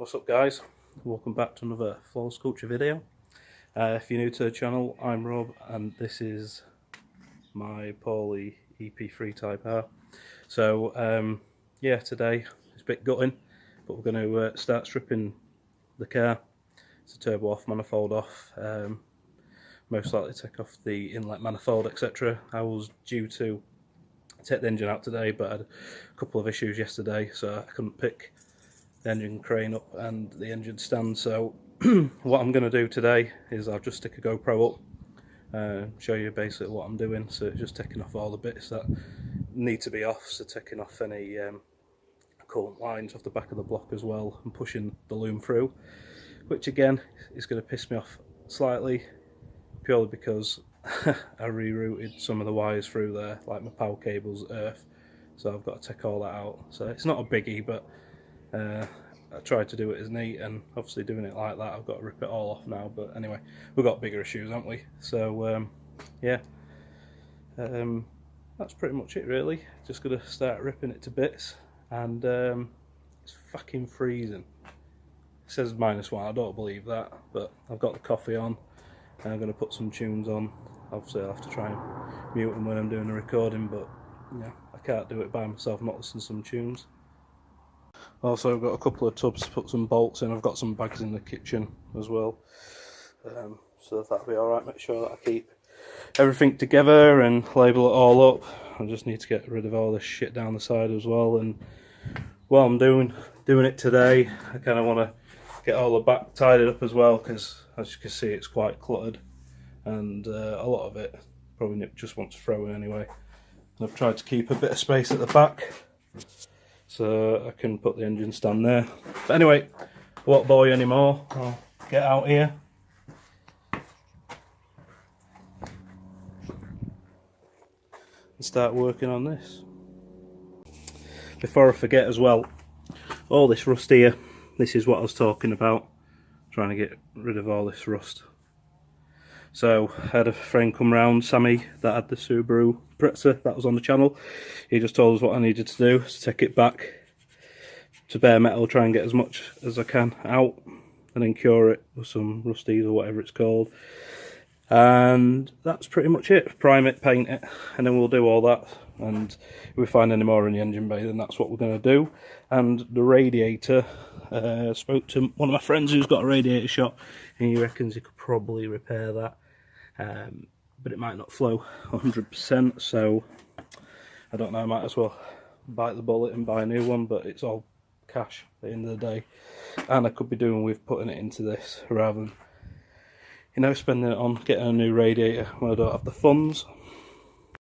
What's up guys, welcome back to another floor sculpture video. If you're new to the channel, I'm Rob and this is my Pauly EP3 Type R. So yeah, today it's a bit gutting, but we're going to start stripping the car. It's a turbo off, manifold off, most likely take off the inlet manifold, etc. I was due to take the engine out today, but I had a couple of issues yesterday, so I couldn't pick the engine crane up and the engine stand. So what I'm going to do today is I'll just stick a GoPro up, show you basically what I'm doing. So it's just taking off all the bits that need to be off, so taking off any coolant lines off the back of the block as well, and pushing the loom through, which again is going to piss me off slightly, purely because I rerouted some of the wires through there, like my power cables, earth, so I've got to take all that out. So it's not a biggie, but I tried to do it as neat, and obviously doing it like that I've got to rip it all off now. But anyway, we've got bigger issues, haven't we? So yeah, that's pretty much it really. Just gonna start ripping it to bits, and it's fucking freezing. It says -1, I don't believe that, but I've got the coffee on and I'm going to put some tunes on. Obviously I'll have to try and mute them when I'm doing the recording, but yeah, I can't do it by myself not listen to some tunes. Also I've got a couple of tubs to put some bolts in. I've got some bags in the kitchen as well, so that'll be alright. Make sure that I keep everything together and label it all up. I just need to get rid of all this shit down the side as well, and while I'm doing it today, I kind of want to get all the back tidied up as well, because as you can see it's quite cluttered, and a lot of it probably just wants throwing anyway. And I've tried to keep a bit of space at the back so I can put the engine stand there. But anyway, I won't bore you anymore. I'll get out here and start working on this. Before I forget as well, all this rust here, this is what I was talking about, trying to get rid of all this rust. So I had a friend come round, Sammy, that had the Subaru Pretzer that was on the channel. He just told us what I needed to do, to take it back to bare metal, try and get as much as I can out, and then cure it with some rusties or whatever it's called. And that's pretty much it. Prime it, paint it, and then we'll do all that. And if we find any more in the engine bay, then that's what we're going to do. And the radiator, spoke to one of my friends who's got a radiator shop, and he reckons he could probably repair that, but it might not flow 100%, so I don't know, I might as well bite the bullet and buy a new one, but it's all cash at the end of the day, and I could be doing with putting it into this rather than, you know, spending it on getting a new radiator when I don't have the funds.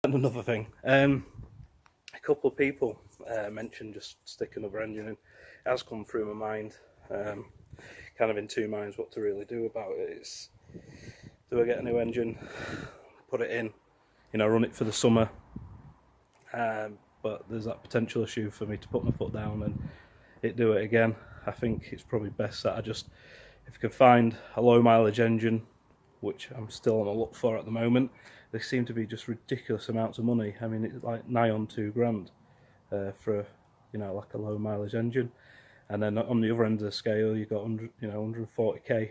And another thing, a couple of people mentioned just stick another engine in. It has come through my mind, kind of in two minds what to really do about it. It's, do I get a new engine, put it in, you know, run it for the summer, but there's that potential issue for me to put my foot down and do it again. I think it's probably best that I just, if I can find a low mileage engine, which I'm still on the look for at the moment. They seem to be just ridiculous amounts of money. I mean, it's like nigh on £2,000 for, you know, like a low mileage engine. And then on the other end of the scale, you've got 140k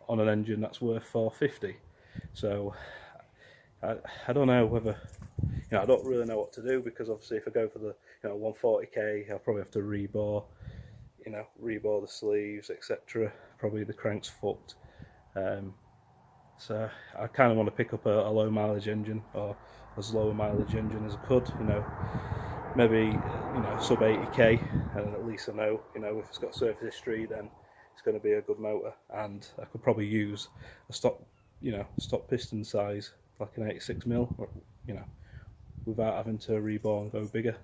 on an engine that's worth 450. So I don't know whether, you know, I don't really know what to do, because obviously if I go for the, you know, 140k, I'll probably have to rebore, you know, rebore the sleeves, etc. Probably the crank's fucked. So I kind of want to pick up a low mileage engine, or as low a mileage engine as I could, you know, maybe, you know, sub 80k, and at least I know, you know, if it's got surface history, then it's going to be a good motor, and I could probably use a stock, you know, stock piston size, like an 86mm, or, you know, without having to rebore and go bigger.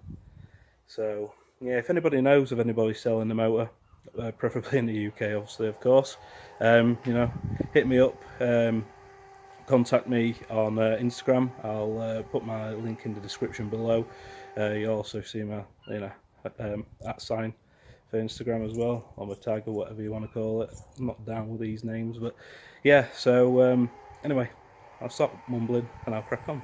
So yeah, if anybody knows of anybody selling the motor, preferably in the UK, obviously, of course, you know, hit me up, contact me on Instagram. I'll put my link in the description below. You'll also see my, you know, @ sign for Instagram as well, or my tag, or whatever you want to call it. I'm not down with these names, but yeah, so anyway, I'll stop mumbling and I'll crack on.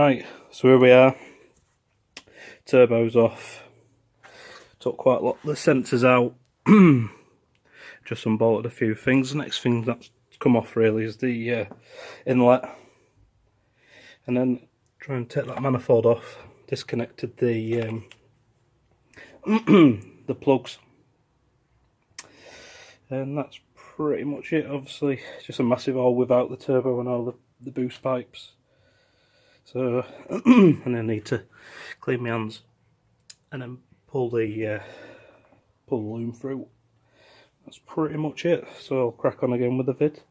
Right, so here we are. Turbo's off. Took quite a lot of the sensors out. Just unbolted a few things. The next thing that's come off really is the inlet. And then try and take that manifold off. Disconnected the the plugs. And that's pretty much it. Obviously, just a massive hole without the turbo and all the boost pipes. So, and I need to clean my hands and then pull the loom through. That's pretty much it. So I'll crack on again with the vid.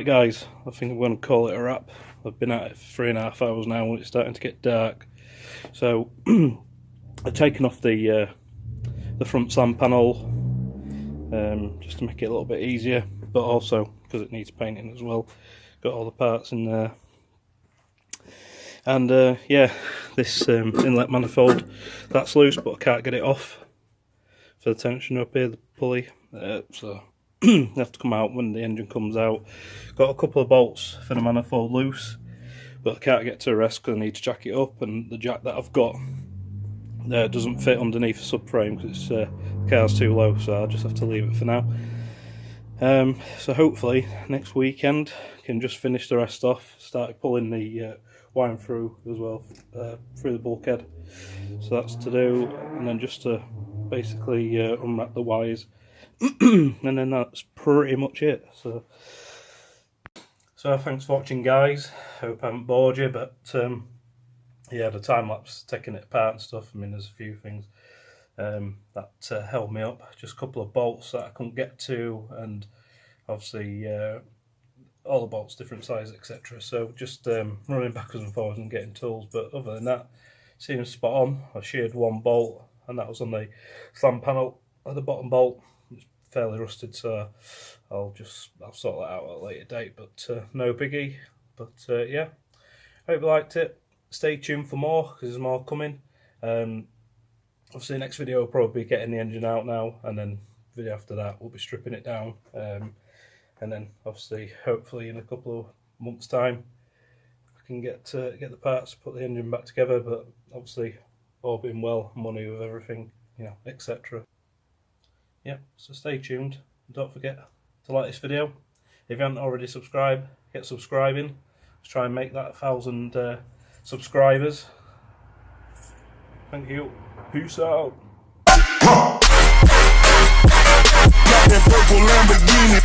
Right guys, I think I'm going to call it a wrap. I've been at it for 3.5 hours now and it's starting to get dark. So I've taken off the front sand panel just to make it a little bit easier, but also because it needs painting as well. Got all the parts in there. And yeah, this inlet manifold, that's loose, but I can't get it off for the tension up here, the pulley. So they have to come out when the engine comes out. Got a couple of bolts for the manifold loose, but I can't get to the rest because I need to jack it up, and the jack that I've got doesn't fit underneath the subframe because the car's too low, so I'll just have to leave it for now. So hopefully next weekend I can just finish the rest off. Started pulling the wiring through as well, through the bulkhead, so that's to do, and then just to basically unwrap the wires and then that's pretty much it. So thanks for watching guys, hope I haven't bored you, but yeah, the time-lapse taking it apart and stuff, I mean there's a few things that held me up, just a couple of bolts that I couldn't get to, and obviously all the bolts different size, etc. So just running backwards and forwards and getting tools, but other than that seems spot on. I sheared one bolt and that was on the slam panel at the bottom bolt. It's fairly rusted, so I'll sort that out at a later date, but no biggie. But yeah, hope you liked it. Stay tuned for more because there's more coming. Obviously next video will probably be getting the engine out now, and then video after that we'll be stripping it down, and then obviously hopefully in a couple of months time I can get the parts, put the engine back together, but obviously all being well, money with everything, you know, etc. Yeah, so stay tuned. Don't forget to like this video. If you haven't already subscribed, get subscribing. Let's try and make that 1,000 subscribers. Thank you. Peace out. Purple Lamborghini,